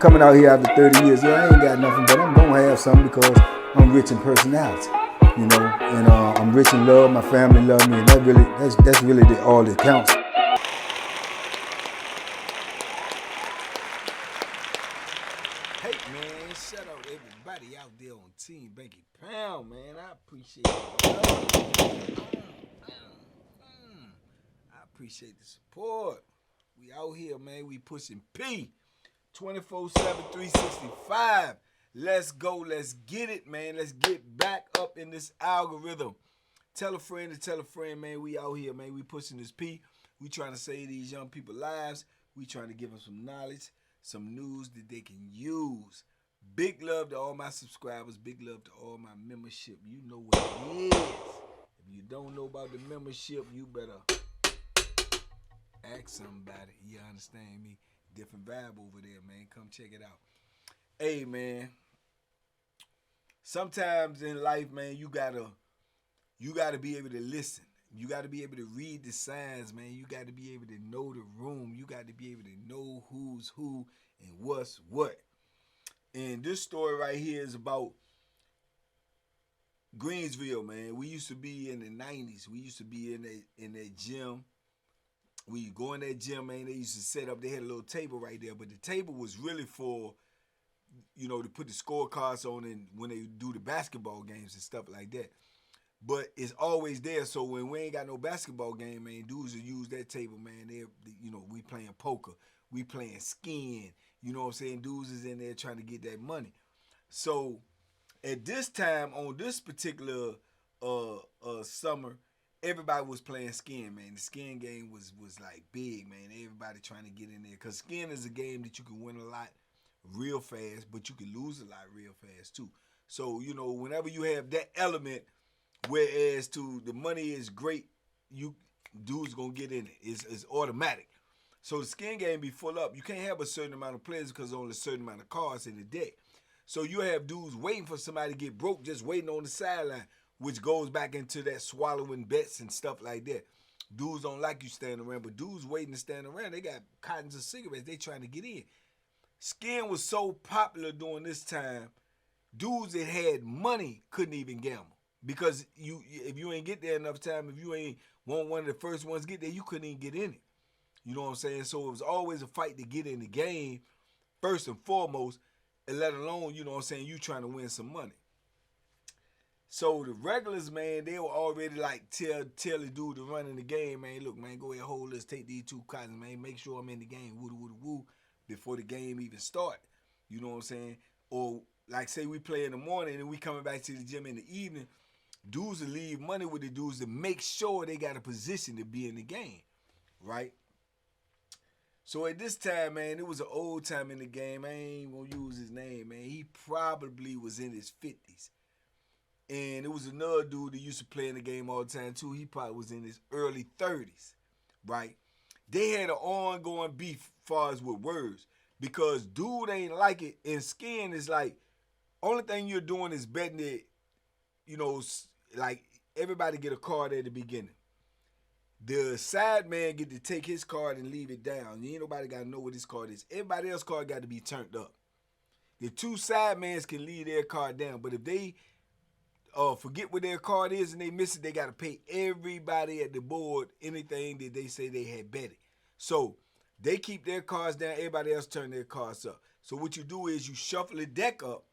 coming out here after 30 years. Yeah, I ain't got nothing, but I'm gonna have something because I'm rich in personality, you know, and I'm rich in love. My family love me, and that's really all that counts. Hey man, shout out to everybody out there on Team Banky Pound, man. I appreciate it. I appreciate the support. We out here, man. We pushing P 24/7, 365. Let's go. Let's get it, man. Let's get back up in this algorithm. Tell a friend to tell a friend, man. We out here, man. We pushing this P. We trying to save these young people lives. We trying to give them some knowledge, some news that they can use. Big love to all my subscribers. Big love to all my membership. You know what it is. If you don't know about the membership, you better ask somebody. You understand me? Different vibe over there, man. Come check it out. Hey, man. Sometimes in life, man, you gotta be able to listen. You gotta be able to read the signs, man. You gotta be able to know the room. You gotta be able to know who's who and what's what. And this story right here is about Greensville, man. We used to be in the 90s. We used to be in that gym. We go in that gym, man. They used to set up. They had a little table right there, but the table was really for, you know, to put the scorecards on and when they do the basketball games and stuff like that. But it's always there. So when we ain't got no basketball game, man, dudes will use that table, man. We playing poker, we playing skiing. You know what I'm saying? Dudes is in there trying to get that money. So at this time, on this particular summer, everybody was playing skiing, man. The skiing game was like big, man. Everybody trying to get in there. Because skiing is a game that you can win a lot real fast, but you can lose a lot real fast too. So, you know, whenever you have that element, whereas to the money is great, you dudes gonna get in it. It's automatic. So the skiing game be full up. You can't have a certain amount of players because only a certain amount of cards in the deck. So you have dudes waiting for somebody to get broke, just waiting on the sideline, which goes back into that swallowing bets and stuff like that. Dudes don't like you standing around, but dudes waiting to stand around, they got cottons of cigarettes, they trying to get in. Skiing was so popular during this time, dudes that had money couldn't even gamble. Because if you ain't get there enough time, if you ain't one of the first ones to get there, you couldn't even get in it. You know what I'm saying? So it was always a fight to get in the game, first and foremost, and let alone, you know what I'm saying, you trying to win some money. So the regulars, man, they were already like tell the dude to run in the game, man, look, man, go ahead, hold this, take these two cottons, man, make sure I'm in the game, woo, before the game even start. You know what I'm saying? Or like say we play in the morning and we coming back to the gym in the evening, dudes will leave money with the dudes to make sure they got a position to be in the game, right? So at this time, man, it was an old time in the game. I ain't gonna use his name, man. He probably was in his 50s. And it was another dude that used to play in the game all the time too. He probably was in his early 30s, right? They had an ongoing beef as far as with words because dude ain't like it. And skiing is like, only thing you're doing is betting it, you know, like everybody get a card at the beginning. The side man get to take his card and leave it down. Ain't nobody got to know what his card is. Everybody else's card got to be turned up. The two side mans can leave their card down, but if they forget what their card is and they miss it, they got to pay everybody at the board anything that they say they had betted. So they keep their cards down, everybody else turn their cards up. So what you do is you shuffle the deck up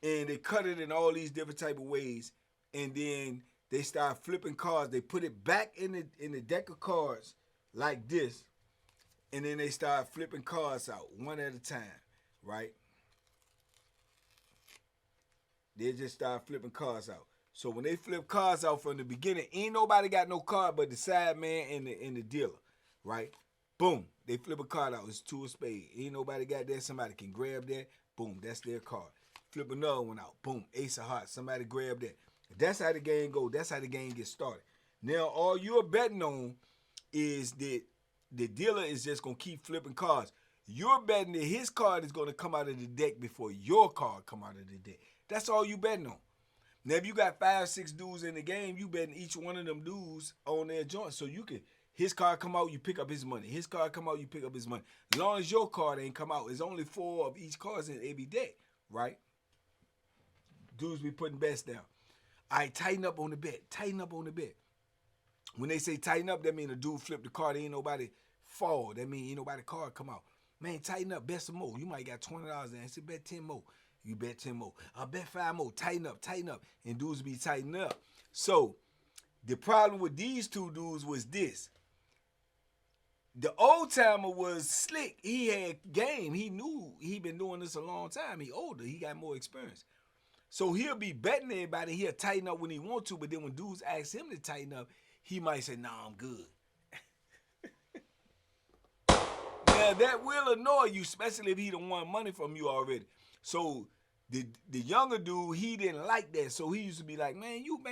and they cut it in all these different type of ways, and then they start flipping cards. They put it back in the deck of cards like this, and then they start flipping cards out one at a time, right? They just start flipping cards out. So when they flip cards out from the beginning, ain't nobody got no card but the side man and the dealer, right? Boom, they flip a card out. It's two of spades. Ain't nobody got that. Somebody can grab that. Boom, that's their card. Flip another one out. Boom, ace of hearts. Somebody grab that. That's how the game goes. That's how the game gets started. Now, all you're betting on is that the dealer is just going to keep flipping cards. You're betting that his card is going to come out of the deck before your card come out of the deck. That's all you betting on. Now, if you got 5, 6 dudes in the game, you betting each one of them dudes on their joint. So you can His card come out, you pick up his money. His card come out, you pick up his money. As long as your card ain't come out, it's only 4 of each card in every deck, right? Dudes be putting bets down. All right, tighten up on the bet. Tighten up on the bet. When they say tighten up, that mean a dude flip the card. Ain't nobody fall. That mean ain't nobody card come out. Man, tighten up. Bet some more. You might got $20 in. I said bet 10 more. You bet 10 more. I bet 5 more. Tighten up. Tighten up. And dudes be tightening up. So the problem with these two dudes was this. The old timer was slick. He had game. He knew he been doing this a long time. He older. He got more experience. So he'll be betting everybody. He'll tighten up when he want to, but then when dudes ask him to tighten up, he might say, "Nah, I'm good." Now that will annoy you, especially if he done won money from you already. So the younger dude, he didn't like that. So he used to be like, "Man, you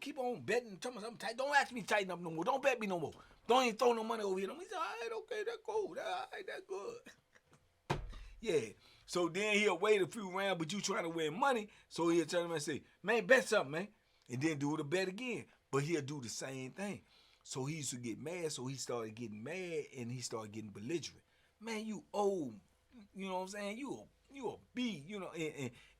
keep on betting. Tell me something tight. Don't ask me to tighten up no more. Don't bet me no more. Don't even throw no money over here." He said, "All right, okay, that's cool. All right, that's good." Yeah. So then he'll wait a few rounds, but you trying to win money. So he'll turn around and say, "Man, bet something, man." And then do the bet again. But he'll do the same thing. So he used to get mad. So he started getting mad and he started getting belligerent. "Man, you old. You know what I'm saying? You a B, you know."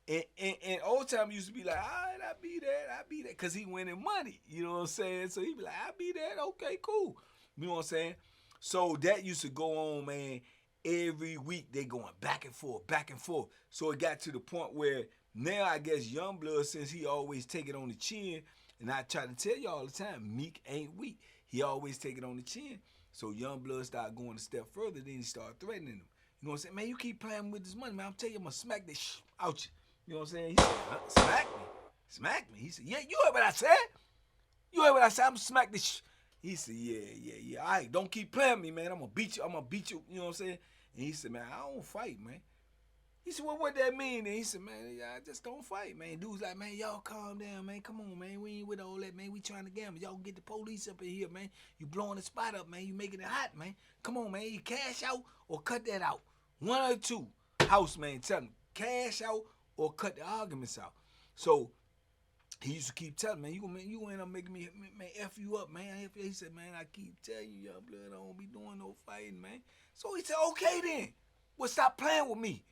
And old time used to be like, "All right, I be that. Because he winning money. You know what I'm saying? So he be like, "I be that. Okay, cool." You know what I'm saying? So that used to go on, man. Every week they going back and forth, back and forth. So it got to the point where now I guess Youngblood, since he always take it on the chin, and I try to tell you all the time, Meek ain't weak. He always take it on the chin. So Youngblood started going a step further, then he started threatening him. You know what I'm saying? "Man, you keep playing with this money, man. I'm telling you, I'm going to smack this out you." You know what I'm saying? He said, "Smack me? Smack me?" He said, "Yeah, you heard what I said? You heard what I said? I'm going to smack this." He said, yeah. "All right, don't keep playing with me, man. I'm going to beat you. You know what I'm saying?" And he said, "Man, I don't fight, man." He said, "Well, what that mean?" And he said, "Man, I just don't fight, man." Dude's like, "Man, y'all calm down, man. Come on, man. We ain't with all that, man. We trying to gamble. Y'all get the police up in here, man. You blowing the spot up, man. You making it hot, man. Come on, man. You cash out or cut that out. One or two." House, man, tell him, cash out or cut the arguments out. So he used to keep telling me, "You end up making me, man, F you up, man." He said, "Man, I keep telling you, Youngblood, I don't be doing no fighting, man." So he said, "Okay then. Well, stop playing with me.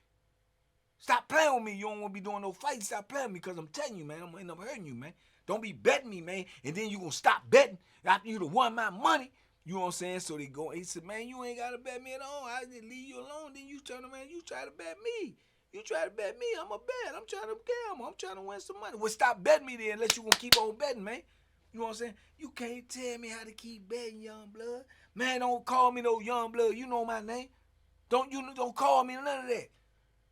Stop playing with me. You don't want to be doing no fighting. Stop playing with me, because I'm telling you, man, I'm going to end up hurting you, man. Don't be betting me, man, and then you going to stop betting after you done won my money." You know what I'm saying? So he said, "Man, you ain't got to bet me at all. I just leave you alone. Then you turn around, you try to bet me. You try to bet me, I'm a bet. I'm trying to gamble. I'm trying to win some money." Well, stop betting me then, unless you going to keep on betting, man. You know what I'm saying? You can't tell me how to keep betting, Youngblood. Man, don't call me no Youngblood. You know my name. Don't call me none of that.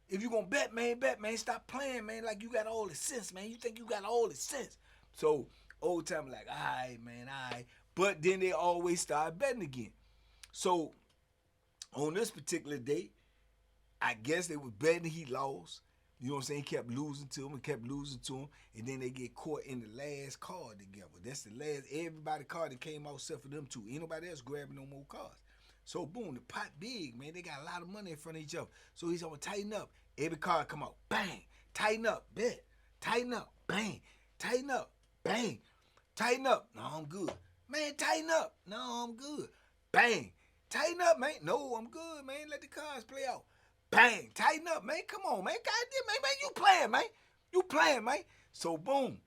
If you gonna bet, man, stop playing, man, like you got all the sense, man. You think you got all the sense. So old time like, "All right, man, all right." But then they always start betting again. So on this particular day, I guess they was betting, he lost. You know what I'm saying? He kept losing to him, and then they get caught in the last card together. That's the last, everybody card that came out except for them two. Ain't nobody else grabbing no more cards. So boom, the pot big, man. They got a lot of money in front of each other. So he's gonna tighten up. Every card come out, bang. Tighten up, bet. Tighten up, bang. Tighten up, bang. Tighten up. No, I'm good. Man, tighten up. No, I'm good. Bang. Tighten up, man. No, I'm good, man. Let the cards play out. Bang. Tighten up, man. Come on, man. Goddamn, man. You playing, man. You playing, man. So boom.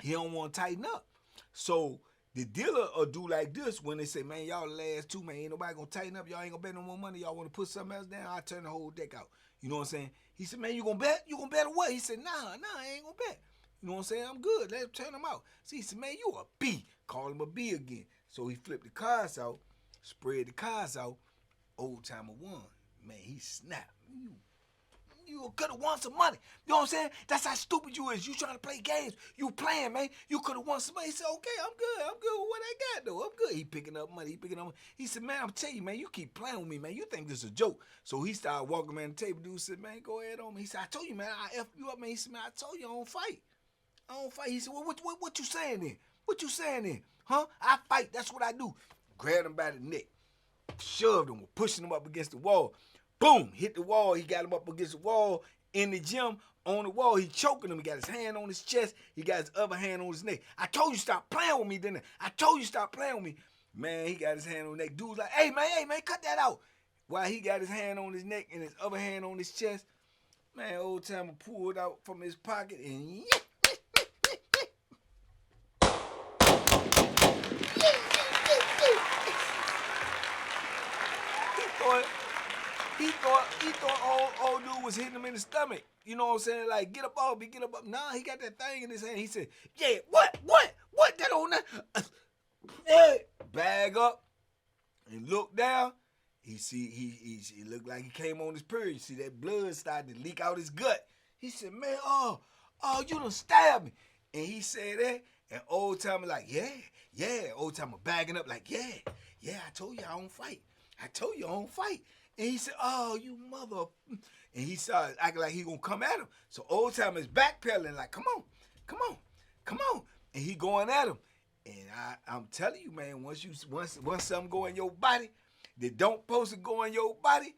He don't want to tighten up. So the dealer will do like this when they say, "Man, y'all the last two, man. Ain't nobody gonna tighten up. Y'all ain't gonna bet no more money. Y'all want to put something else down? I'll turn the whole deck out." You know what I'm saying? He said, "Man, you gonna bet? You gonna bet or what?" He said, Nah, I ain't gonna bet. You know what I'm saying? I'm good. Let's turn them out. So he said, "Man, you a B." Call him a B again. So he flipped the cards out, spread the cards out. Old timer won. Man, he snapped. You could have won some money. You know what I'm saying? That's how stupid you is. You trying to play games. You playing, man. You could have won some money. He said, "Okay, I'm good. I'm good with what I got, though. I'm good." He picking up money. He said, "Man, I'm telling you, man, you keep playing with me, man. You think this is a joke." So he started walking around the table. Dude said, "Man, go ahead on me." He said, "I told you, man, I F you up, man." He said, "Man, I told you I don't fight. I don't fight." He said, "Well, what you saying then? What you saying then? Huh? I fight. That's what I do." Grabbed him by the neck. Shoved him, pushing him up against the wall. Boom, hit the wall. He got him up against the wall in the gym on the wall. He choking him. He got his hand on his chest. He got his other hand on his neck. "I told you stop playing with me, didn't I? I told you stop playing with me." Man, he got his hand on his neck. Dude's like, hey man, cut that out. While he got his hand on his neck and his other hand on his chest, man, old timer pulled out from his pocket and thought he thought old dude was hitting him in the stomach. You know what I'm saying? Like, get up off me, get up. Nah, he got that thing in his hand. He said, yeah, what? That on that? Bag up and look down. He looked like he came on his period. You see that blood starting to leak out his gut. He said, man, oh, you done stabbed me. And he said that, and old timer like, yeah. Old timer bagging up like, yeah, I told you I don't fight. And he said, oh, you mother. And he started acting like he gonna come at him. So old timer's backpedaling like, come on. And he going at him. And I'm telling you, man, once something go in your body that don't supposed to go in your body,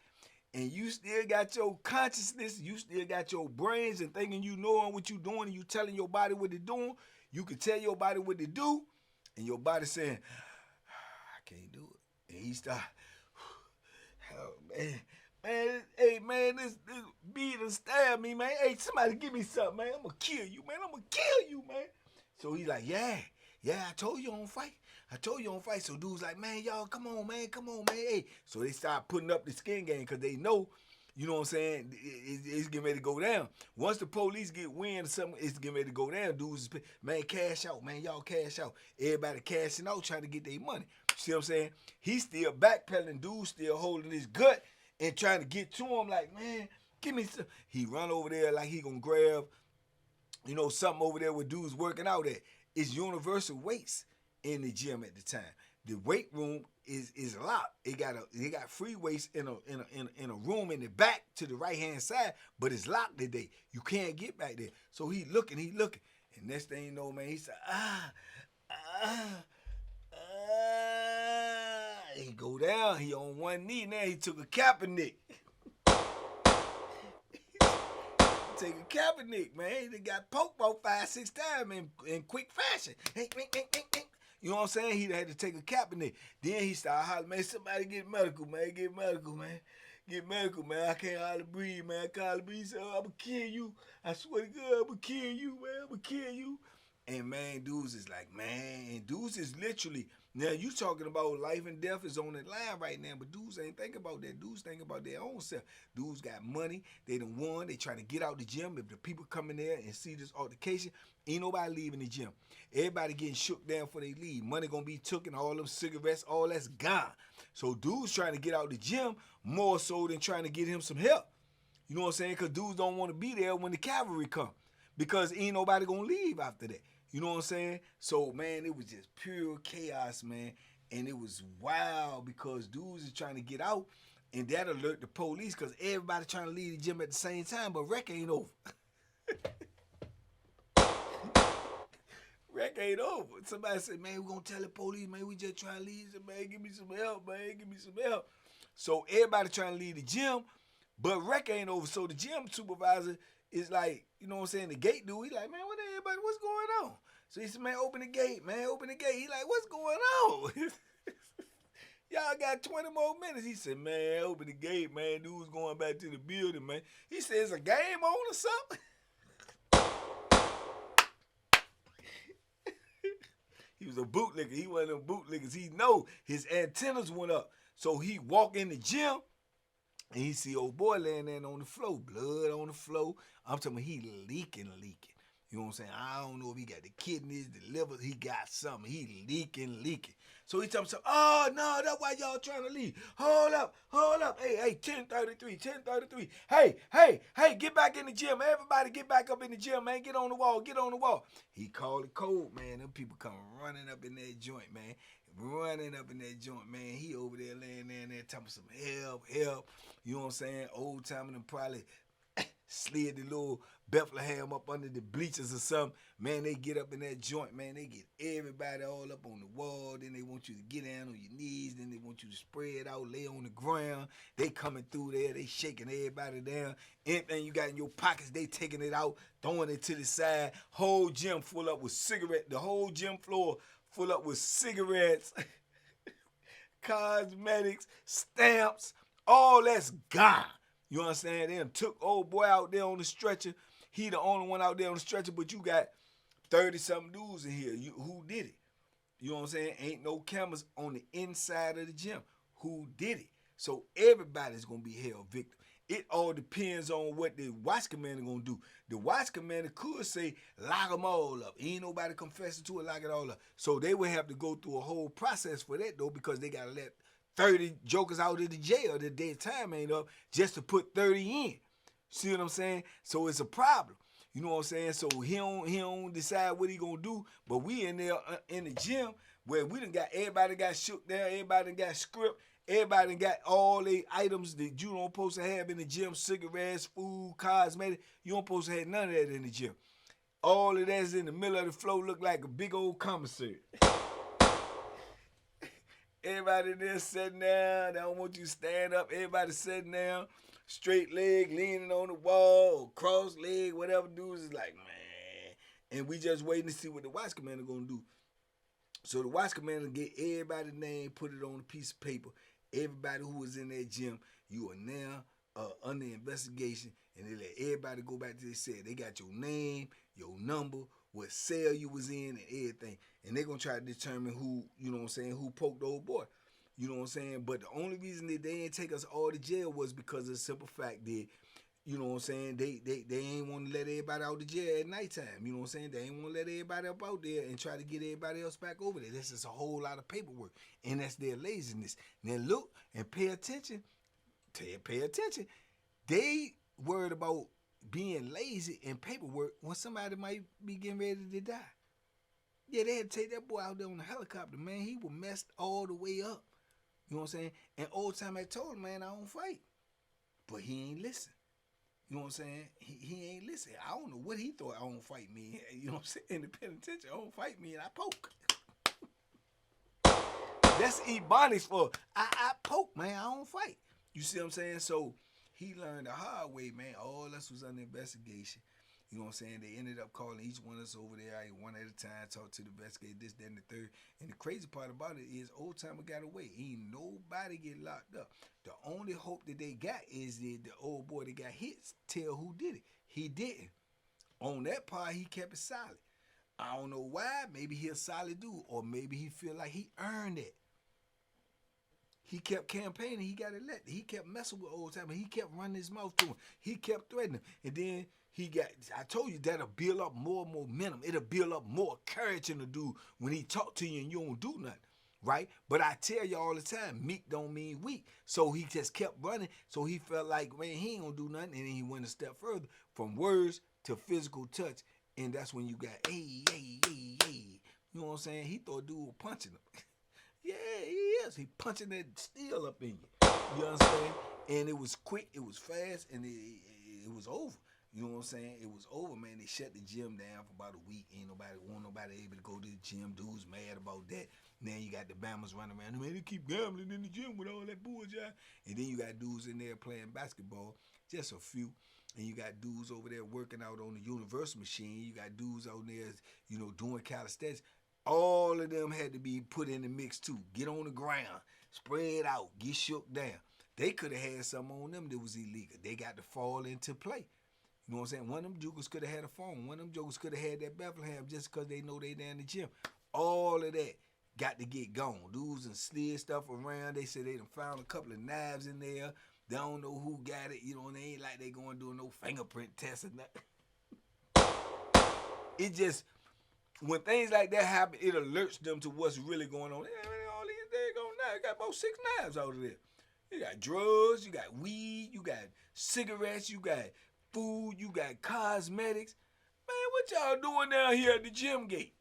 and you still got your consciousness, you still got your brains and thinking you knowing what you doing and you telling your body what they're doing, you can tell your body what to do, and your body saying, I can't do it. And he start, oh, man, hey, man, this bee done stabbed me, man. Hey, somebody give me something, man. I'm going to kill you, man. So he's like, yeah, I told you I don't fight. So dude's like, man, y'all, come on, man. Hey. So they start putting up the skin game because they know, you know what I'm saying, it's getting ready to go down. Once the police get wind or something, it's getting ready to go down. Dudes, man, cash out, man. Y'all cash out. Everybody cashing out trying to get their money. See what I'm saying? He's still backpedaling. Dude's still holding his gut and trying to get to him like, man, give me some. He run over there like he gonna grab, you know, something over there where dudes working out at. It's universal weights in the gym at the time. The weight room is locked. It got free weights in a room in the back to the right hand side, but it's locked today. You can't get back there. So he looking, and next thing you know, man, he said, he go down. He on one knee now. He took a Kaepernick. Take a Kaepernick, man. He got poked about 5-6 times in quick fashion. You know what I'm saying? He had to take a Kaepernick. Then he started hollering, man, somebody get medical, man. Get medical, man. I can't hardly breathe, man. I can't hardly breathe. He said, I'm going to kill you. I swear to God, I'm going to kill you, man. And, man, dudes is like, man, dudes is literally, now you talking about life and death is on the line right now, but dudes ain't thinking about that. Dudes thinking about their own self. Dudes got money. They done won. They trying to get out the gym. If the people come in there and see this altercation, ain't nobody leaving the gym. Everybody getting shook down before they leave. Money gonna be taken, all them cigarettes, all that's gone. So dudes trying to get out the gym more so than trying to get him some help. You know what I'm saying? Because dudes don't want to be there when the cavalry come. Because ain't nobody gonna leave after that. You know what I'm saying? So, man, it was just pure chaos, man. And it was wild because dudes is trying to get out, and that alert the police because everybody trying to leave the gym at the same time, but wreck ain't over. Wreck ain't over. Somebody said, man, we gonna tell the police, man, we just trying to leave. Man, give me some help, man. So everybody trying to leave the gym, but wreck ain't over. So the gym supervisor is like, you know what I'm saying, the gate dude, he like, man, what's going on? So he said, man, open the gate, man. He like, what's going on? Y'all got 20 more minutes. He said, man, open the gate, man. Dude's going back to the building, man. He said, is a game on or something? He was a bootlicker. He one of them bootlickers. He know his antennas went up. So he walk in the gym, and he see old boy laying there on the floor, blood on the floor. I'm talking about he leaking. You know what I'm saying? I don't know if he got the kidneys, the liver, he got something. He leaking. So he tells me, oh, no, that's why y'all trying to leave. Hold up. Hey, 1033. Hey, get back in the gym. Everybody get back up in the gym, man. Get on the wall. He called it cold, man. Them people come running up in that joint, man. He over there laying there talking some help. You know what I'm saying? Old timing them probably slid the little Bethlehem up under the bleachers or something. Man, they get up in that joint, man. They get everybody all up on the wall. Then they want you to get down on your knees. Then they want you to spread out, lay on the ground. They coming through there. They shaking everybody down. Anything you got in your pockets, they taking it out, throwing it to the side. Whole gym full up with cigarettes. The whole gym floor full up with cigarettes. cosmetics, stamps, all that's gone. You understand? They done took old boy out there on the stretcher. He the only one out there on the stretcher, but you got 30-something dudes in here. Who did it? You know what I'm saying? Ain't no cameras on the inside of the gym. Who did it? So everybody's going to be held victim. It all depends on what the watch commander going to do. The watch commander could say, lock them all up. Ain't nobody confessing to it, lock it all up. So they would have to go through a whole process for that, though, because they got to let 30 jokers out of the jail. The dead time ain't up just to put 30 in. See what I'm saying? So it's a problem. You know what I'm saying? So he don't decide what he gonna do, but we in there in the gym where we done got everybody got shook down, everybody done got script, everybody done got all the items that you don't supposed to have in the gym, cigarettes, food, cosmetics. You don't supposed to have none of that in the gym. All of that's in the middle of the floor look like a big old commissary. Everybody there sitting down. They don't want you to stand up. Everybody sitting down. Straight leg, leaning on the wall, cross leg, whatever dudes is like, man. And we just waiting to see what the watch commander gonna do. So the watch commander get everybody's name, put it on a piece of paper. Everybody who was in that gym, you are now under investigation, and they let everybody go back to their cell. They got your name, your number, what cell you was in, and everything. And they're gonna try to determine who, you know what I'm saying, who poked the old boy. You know what I'm saying? But the only reason that they didn't take us all to jail was because of the simple fact that, you know what I'm saying, they ain't want to let everybody out of jail at nighttime. You know what I'm saying? They ain't want to let everybody up out there and try to get everybody else back over there. This is a whole lot of paperwork. And that's their laziness. Now look and pay attention. Pay attention. They worried about being lazy and paperwork when somebody might be getting ready to die. Yeah, they had to take that boy out there on the helicopter, man. He was messed all the way up. You know what I'm saying? And old time I told him, man, I don't fight. But he ain't listen. You know what I'm saying? He ain't listen. I don't know what he thought I don't fight me. You know what I'm saying? In the penitentiary, I don't fight me and I poke. That's Ebonics for I poke, man. I don't fight. You see what I'm saying? So he learned the hard way, man. All us was under investigation. You know what I'm saying? They ended up calling each one of us over there, one at a time, talk to the investigator, this, that, and the third. And the crazy part about it is old timer got away. Ain't nobody get locked up. The only hope that they got is that the old boy that got hit tell who did it. He didn't. On that part, he kept it solid. I don't know why. Maybe he a solid dude, or maybe he feel like he earned it. He kept campaigning. He got elected. He kept messing with old timer. He kept running his mouth to him. He kept threatening him. And then he got, I told you, that'll build up more momentum. It'll build up more courage in the dude when he talk to you and you don't do nothing, right? But I tell you all the time, meek don't mean weak. So he just kept running. So he felt like, man, he ain't gonna do nothing. And then he went a step further from words to physical touch. And that's when you got, hey. You know what I'm saying? He thought dude was punching him. Yeah, he is. He punching that steel up in you. You understand? And it was quick, it was fast, and it was over. You know what I'm saying? It was over, man. They shut the gym down for about a week. Ain't nobody able to go to the gym. Dudes mad about that. Now you got the Bammers running around. Man, they keep gambling in the gym with all that bullshit. And then you got dudes in there playing basketball, just a few. And you got dudes over there working out on the universal machine. You got dudes out there, you know, doing calisthenics. All of them had to be put in the mix too. Get on the ground, spread out, get shook down. They could have had something on them that was illegal. They got to fall into play. You know what I'm saying? One of them jokers could have had a phone. One of them jokers could have had that Bethlehem just because they know they down the gym. All of that got to get gone. Dudes and slid stuff around. They said they done found a couple of knives in there. They don't know who got it. You know, and they ain't like they going to do no fingerprint test or nothing. It just, when things like that happen, it alerts them to what's really going on. Yeah, man, all these daggone knives. You got about 6 knives out of there. You got drugs, you got weed, you got cigarettes, you got food, you got cosmetics. Man, what y'all doing down here at the gym gate?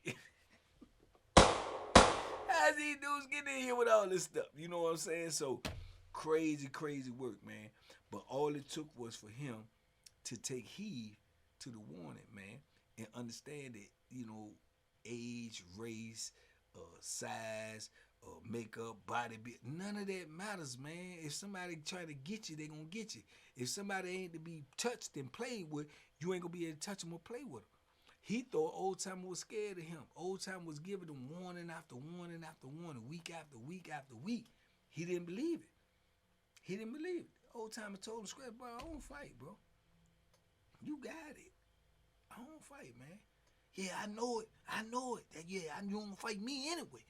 How's these dudes getting in here with all this stuff? You know what I'm saying? So, crazy work, man. But all it took was for him to take heed to the warning, man, and understand that, you know, age, race, size, makeup, body, none of that matters, man. If somebody try to get you, they gonna get you. If somebody ain't to be touched and played with, you ain't gonna be able to touch them or play with them. He thought old timer was scared of him. Old timer was giving him warning after warning after warning, week after week after week. He didn't believe it. He didn't believe it. Old timer told him, "Scrap, bro, I don't fight, bro. You got it. I don't fight, man. Yeah, I know it. I know it. Yeah, you don't fight me anyway.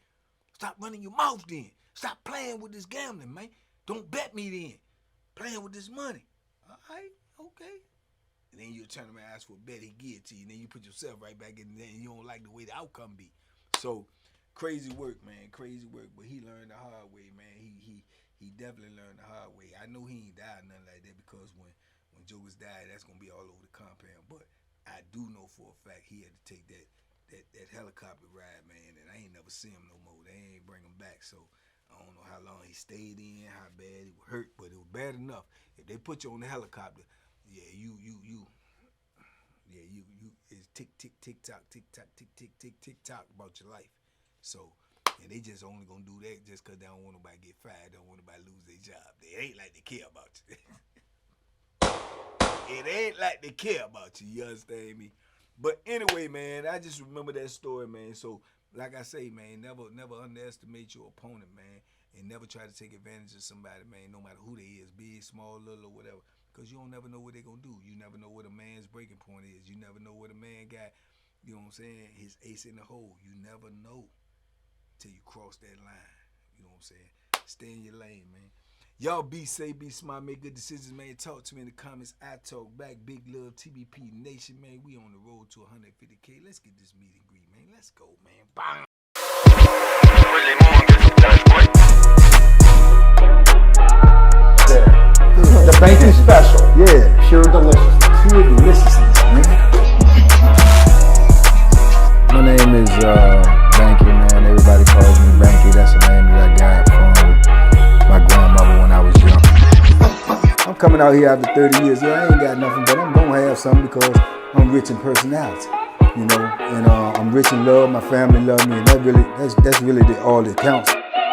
Stop running your mouth then. Stop playing with this gambling, man. Don't bet me then. Playing with this money. All right, okay." And then you turn around and ask for a bet, he give it to you. And then you put yourself right back in there and you don't like the way the outcome be. So, crazy work, man. Crazy work. But he learned the hard way, man. He definitely learned the hard way. I know he ain't died nothing like that because when Jokers died, that's going to be all over the compound. But I do know for a fact he had to take that helicopter ride, man. And I ain't never seen him no more. They ain't bring him back. So, I don't know how long he stayed in, how bad he was hurt. But it was bad enough. If they put you on the helicopter, yeah, you it's tick tock about your life. So, and they just only gonna do that just cause they don't want nobody to get fired, don't want nobody to lose their job. They ain't like they care about you. It ain't like they care about you. You understand me? But anyway, man, I just remember that story, man. So, like I say, man, never underestimate your opponent, man, and never try to take advantage of somebody, man, no matter who they is, big, small, little, or whatever. Because you don't never know what they're going to do. You never know what a man's breaking point is. You never know what a man got, you know what I'm saying, his ace in the hole. You never know till you cross that line. You know what I'm saying? Stay in your lane, man. Y'all be safe, be smart, make good decisions, man. Talk to me in the comments. I talk back. Big love, TBP Nation, man. We on the road to 150K. Let's get this meet and greet, man. Let's go, man. Bang. The Banky special. Yeah. Pure deliciousness. Pure deliciousness, man. My name is Banky, man. Everybody calls me Banky. That's the name that I got from my grandmother when I was young. I'm coming out here after 30 years. Yeah, I ain't got nothing, but I'm gonna have something because I'm rich in personality, you know, and I'm rich in love. My family love me, and that's really all that counts.